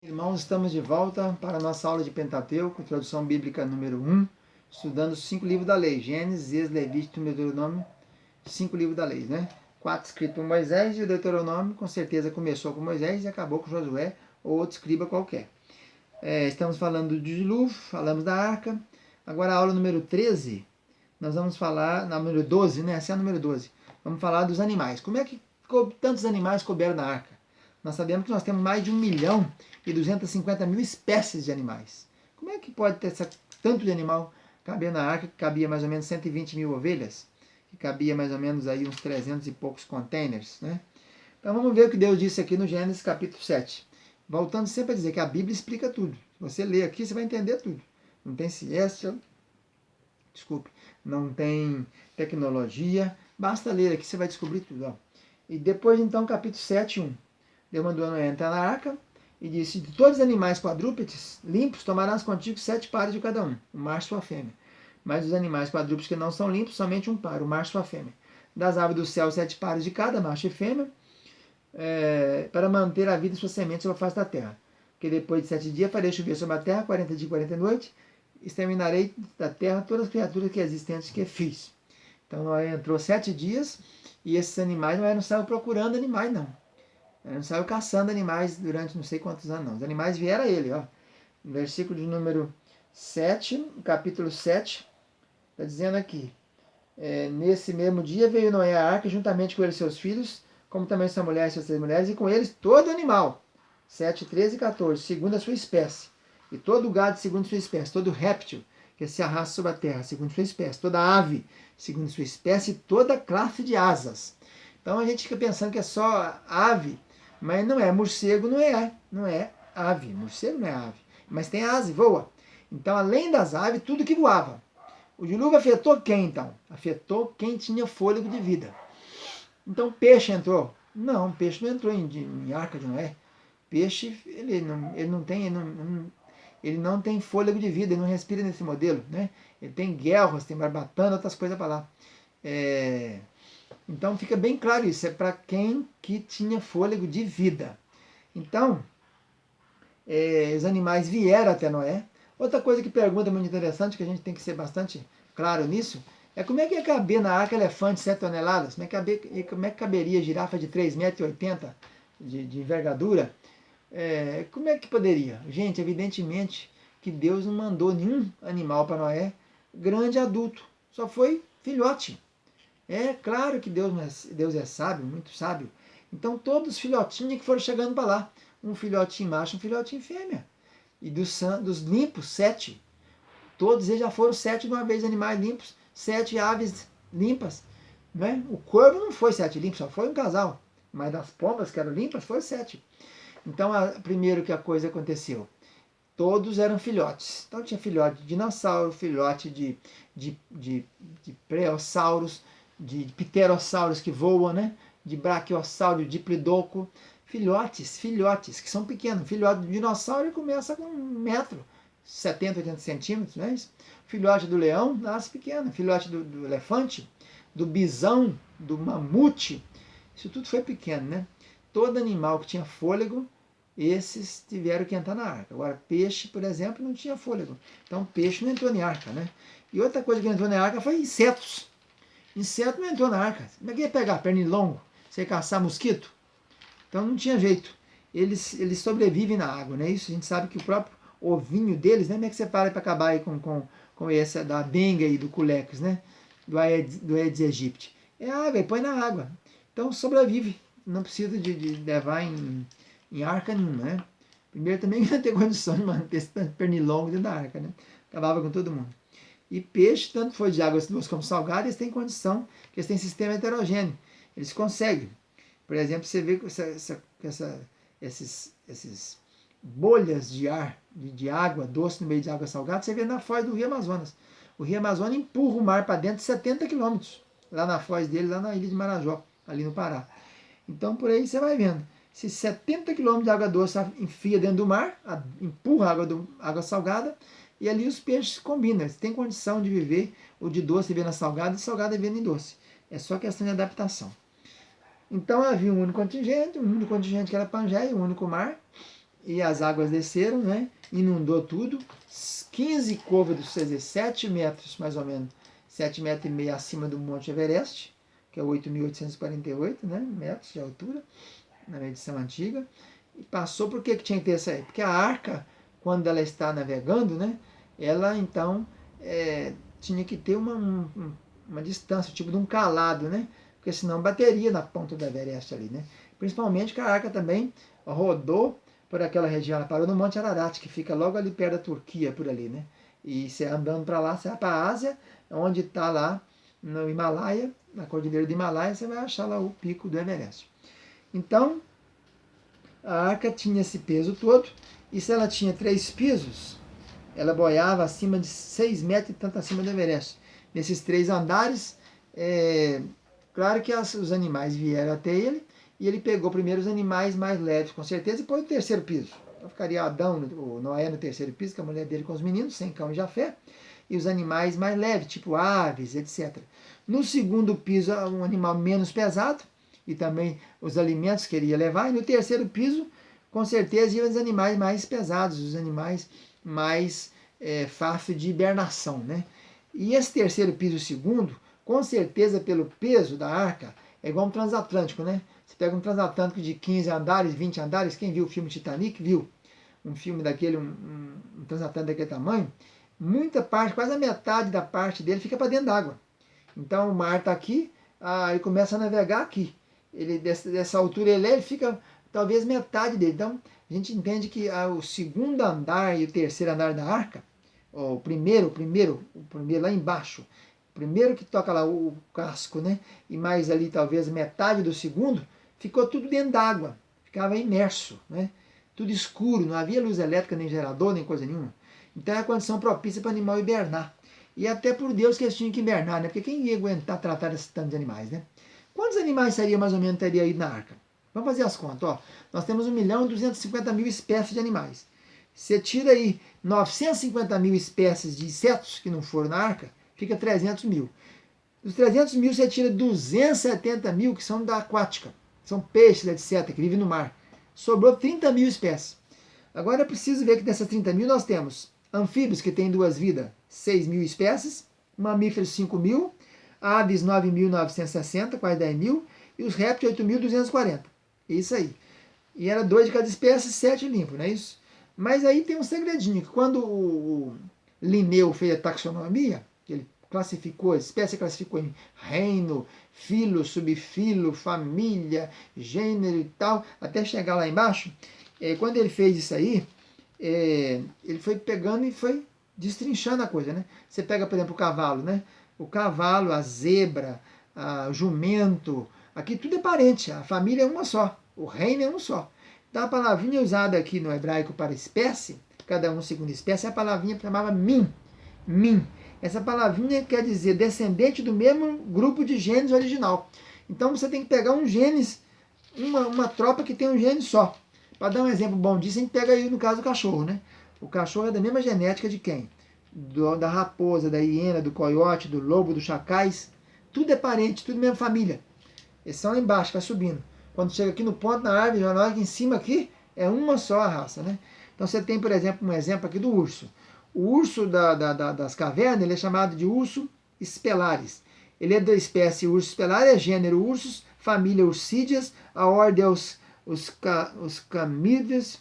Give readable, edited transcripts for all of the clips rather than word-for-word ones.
Irmãos, estamos de volta para a nossa aula de Pentateuco, introdução bíblica número 1, estudando os 5 livros da lei, Gênesis, Êxodo, Levítico, Deuteronômio, 5 livros da lei, né? 4 escritos por Moisés e o Deuteronômio com certeza começou com Moisés e acabou com Josué ou outro escriba qualquer. Estamos falando do dilúvio, falamos da arca, agora a aula número 13, nós vamos falar, na número 12, né? Essa é a número 12, vamos falar dos animais. Como é que tantos animais couberam na arca? Nós sabemos que nós temos mais de 1.250.000 espécies de animais. Como é que pode ter tanto de animal caber na arca, que cabia mais ou menos 120 mil ovelhas, que cabia mais ou menos aí uns 300 e poucos containers, né? Então vamos ver o que Deus disse aqui no Gênesis capítulo 7. Voltando sempre a dizer que a Bíblia explica tudo. Se você ler aqui, você vai entender tudo. Não tem ciência, não tem tecnologia, basta ler aqui, você vai descobrir tudo. Ó. E depois então, capítulo 7, 1. Deus mandou Noé entrar na arca e disse: de todos os animais quadrúpedes limpos, tomarás contigo 7 pares de cada um, o macho e a fêmea. Mas os animais quadrúpedes que não são limpos, somente um par, o macho e a fêmea. Das aves do céu, 7 pares de cada, macho e fêmea, para manter a vida e suas sementes sobre a face da terra. Porque depois de 7 dias farei chover sobre a terra, 40 dias e 40 noites, exterminarei da terra todas as criaturas que existentes que fiz. Então Noé entrou 7 dias e esses animais, Noé não saiu procurando animais, não. Ele não saiu caçando animais durante não sei quantos anos, não. Os animais vieram a ele, ó. No versículo de número 7, capítulo 7, está dizendo aqui: nesse mesmo dia veio Noé à arca, juntamente com ele seus filhos, como também sua mulher e suas 3 mulheres, e com eles todo animal. 7, 13 e 14, segundo a sua espécie. E todo gado segundo a sua espécie, todo réptil que se arrasta sobre a terra, segundo a sua espécie, toda ave, segundo a sua espécie, e toda classe de asas. Então a gente fica pensando que é só ave, mas não é. Morcego não é ave. Morcego não é ave. Mas tem asa e voa. Então, além das aves, tudo que voava. O dilúvio afetou quem, então? Afetou quem tinha fôlego de vida. Então, peixe entrou? Não, peixe não entrou em arca de Noé. Peixe, ele não tem fôlego de vida, ele não respira nesse modelo. Né? Ele tem guelras, tem barbatana, outras coisas para lá. Então fica bem claro isso, é para quem que tinha fôlego de vida. Então, os animais vieram até Noé. Outra coisa que pergunta muito interessante, que a gente tem que ser bastante claro nisso, é como é que ia caber na arca elefante 7 toneladas? Como é que caberia girafa de 3,80 m de envergadura? Como é que poderia? Gente, evidentemente que Deus não mandou nenhum animal para Noé grande adulto, só foi filhote. É claro que Deus é sábio, muito sábio. Então todos os filhotinhos que foram chegando para lá. Um filhotinho macho, um filhotinho fêmea. E dos limpos, 7. Todos eles já foram 7 de uma vez, animais limpos, 7 aves limpas. Né? O corvo não foi 7 limpos, só foi um casal. Mas das pombas que eram limpas, foram 7. Então, primeiro que a coisa aconteceu, todos eram filhotes. Então tinha filhote de dinossauro, filhote de preossauros, de pterossauros que voam, né? De brachiosauro, de diplodocus, filhotes, que são pequenos. Filhote de dinossauro começa com 1 m, 70, 80 centímetros, não é isso? Filhote do leão nasce pequeno. Filhote do elefante, do bisão, do mamute, isso tudo foi pequeno, né? Todo animal que tinha fôlego, esses tiveram que entrar na arca. Agora, peixe, por exemplo, não tinha fôlego. Então, peixe não entrou na arca, né? E outra coisa que entrou na arca foi insetos. Inseto não entrou na arca. Como é que ia pegar pernilongo? Você ia caçar mosquito? Então não tinha jeito. Eles sobrevivem na água, né? Isso a gente sabe que o próprio ovinho deles, né? Como é que você fala para acabar aí com essa da dengue e do culex, né? Do Aedes aegypti. É água, e põe na água. Então sobrevive. Não precisa de levar em arca nenhuma, né? Primeiro também não ter condição de manter esse pernilongo dentro da arca, né? Acabava com todo mundo. E peixe, tanto foi de águas duas como salgadas, eles têm condição, porque eles têm sistema heterogêneo. Eles conseguem. Por exemplo, você vê esses bolhas de ar, de água doce no meio de água salgada, você vê na foz do Rio Amazonas. O Rio Amazonas empurra o mar para dentro 70 quilômetros, lá na foz dele, lá na ilha de Marajó, ali no Pará. Então, por aí você vai vendo. Se 70 quilômetros de água doce enfia dentro do mar, empurra água salgada, e ali os peixes combinam. Eles têm condição de viver o de doce vivendo na salgada e salgada vivendo em doce. É só questão de adaptação. Então havia um único contingente que era Pangeia, um único mar, e as águas desceram, né? Inundou tudo. 15 côvados, quer dizer, 7 metros mais ou menos, 7,5 metros acima do Monte Everest, que é 8.848, né, metros de altura, na medição antiga. E passou, por que tinha que ter isso aí? Porque a arca, quando ela está navegando, né, ela então tinha que ter uma distância, tipo de um calado, né? Porque senão bateria na ponta do Everest ali, né? Principalmente que a arca também rodou por aquela região, ela parou no Monte Ararat, que fica logo ali perto da Turquia, por ali, né? E você andando para lá, você vai para a Ásia, onde está lá no Himalaia, na Cordilheira do Himalaia, você vai achar lá o pico do Everest. Então, a arca tinha esse peso todo, e se ela tinha 3 pisos, ela boiava acima de 6 metros e tanto acima do Everest. Nesses 3 andares, claro que os animais vieram até ele, e ele pegou primeiro os animais mais leves, com certeza, e depois o terceiro piso. Então ficaria Adão, o Noé no terceiro piso, com a mulher dele com os meninos, sem cão e Jafé, e os animais mais leves, tipo aves, etc. No segundo piso, um animal menos pesado, e também os alimentos que ele ia levar, e no terceiro piso, com certeza, iam os animais mais pesados, os animais mais fácil de hibernação, né? E esse terceiro piso, o segundo, com certeza pelo peso da arca, é igual um transatlântico, né? Você pega um transatlântico de 15 andares, 20 andares, quem viu o filme Titanic, viu um filme daquele, um transatlântico daquele tamanho, muita parte, quase a metade da parte dele fica para dentro d'água. Então o mar está aqui, ele começa a navegar aqui. Ele, dessa altura ele fica talvez metade dele. Então a gente entende que o segundo andar e o terceiro andar da arca, o primeiro lá embaixo, o primeiro que toca lá o casco, né? E mais ali talvez metade do segundo, ficou tudo dentro d'água, ficava imerso, né? Tudo escuro, não havia luz elétrica, nem gerador, nem coisa nenhuma. Então é a condição propícia para o animal hibernar. E até por Deus que eles tinham que hibernar, né? Porque quem ia aguentar tratar esse tanto de animais, né? Quantos animais seria mais ou menos teria aí na arca? Vamos fazer as contas, ó. Nós temos 1.250.000 espécies de animais. Você tira aí 950.000 espécies de insetos que não foram na arca, fica 300.000. Dos 300.000 você tira 270.000 que são da aquática. São peixes, etc., que vivem no mar. Sobrou 30.000 espécies. Agora é preciso ver que dessas 30.000 nós temos anfíbios, que têm 2 vidas, 6.000 espécies, mamíferos 5.000, aves 9.960, quase 10.000, e os répteis 8.240. Isso aí. E era 2 de cada espécie, 7 limpo, não é isso? Mas aí tem um segredinho, que quando o Linneu fez a taxonomia, que ele classificou, a espécie classificou em reino, filo, subfilo, família, gênero e tal, até chegar lá embaixo, quando ele fez isso aí, ele foi pegando e foi destrinchando a coisa, né? Você pega, por exemplo, o cavalo, né? O cavalo, a zebra, o jumento, aqui tudo é parente, a família é uma só, o reino é um só. Então a palavrinha usada aqui no hebraico para espécie, cada um segundo espécie, é a palavrinha que chamava min. Min. Essa palavrinha quer dizer descendente do mesmo grupo de genes original. Então você tem que pegar um genes, uma tropa que tem um gene só. Para dar um exemplo bom disso, a gente pega aí no caso do cachorro, né? O cachorro é da mesma genética de quem? Da raposa, da hiena, do coiote, do lobo, dos chacais. Tudo é parente, tudo mesma família. Eles são lá embaixo, vai subindo. Quando chega aqui no ponto na árvore, já olha que em cima aqui é uma só a raça, né? Então você tem, por exemplo, um exemplo aqui do urso. O urso das cavernas ele é chamado de urso espelares. Ele é da espécie urso espelar, é gênero ursus, família Ursidias, a ordem é os camídeos,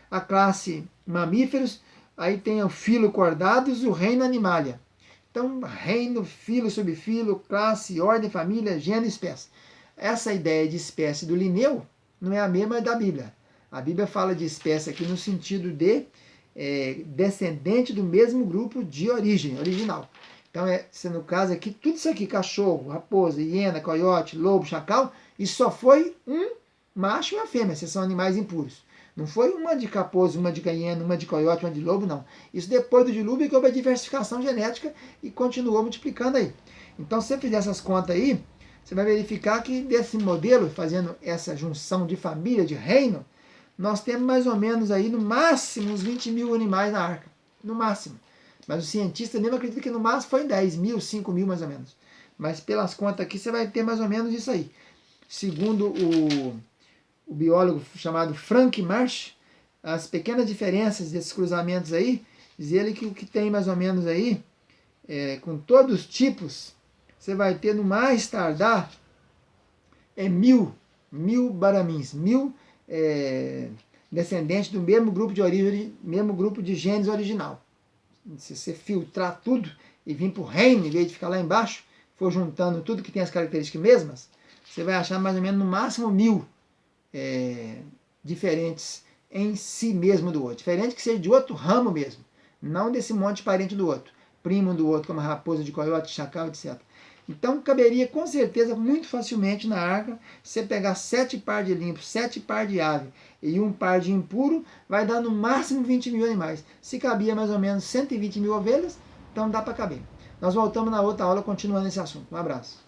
a classe mamíferos, aí tem o filo cordados e o reino animalia. Então, reino, filo, subfilo, classe, ordem, família, gênero, espécie. Essa ideia de espécie do Linneu não é a mesma da Bíblia. A Bíblia fala de espécie aqui no sentido de descendente do mesmo grupo de origem, original. Então, no caso aqui, tudo isso aqui, cachorro, raposa, hiena, coiote, lobo, chacal, isso só foi um macho e uma fêmea, esses são animais impuros. Não foi uma de caposo, uma de hiena, uma de coiote, uma de lobo, não. Isso depois do dilúvio que houve a diversificação genética e continuou multiplicando aí. Então, se você fizer essas contas aí, você vai verificar que desse modelo, fazendo essa junção de família, de reino, nós temos mais ou menos aí, no máximo, uns 20.000 animais na arca. No máximo. Mas o cientista mesmo acredita que no máximo foi 10.000, 5.000 mais ou menos. Mas pelas contas aqui, você vai ter mais ou menos isso aí. Segundo o biólogo chamado Frank Marsh, as pequenas diferenças desses cruzamentos aí, diz ele que o que tem mais ou menos aí, com todos os tipos, você vai ter no mais tardar 1000 baramins, 1000 descendentes do mesmo grupo de origem, mesmo grupo de genes original. Se você filtrar tudo e vir para o reino, em vez de ficar lá embaixo, for juntando tudo que tem as características mesmas, você vai achar mais ou menos no máximo 1000 diferentes em si mesmo do outro. Diferente que seja de outro ramo mesmo, não desse monte de parente do outro, primo do outro, como a raposa de coiote, chacal, etc. Então caberia com certeza muito facilmente na arca, você pegar 7 par de limpo, 7 par de ave e um par de impuro, vai dar no máximo 20 mil animais. Se cabia mais ou menos 120 mil ovelhas, então dá para caber. Nós voltamos na outra aula continuando esse assunto. Um abraço.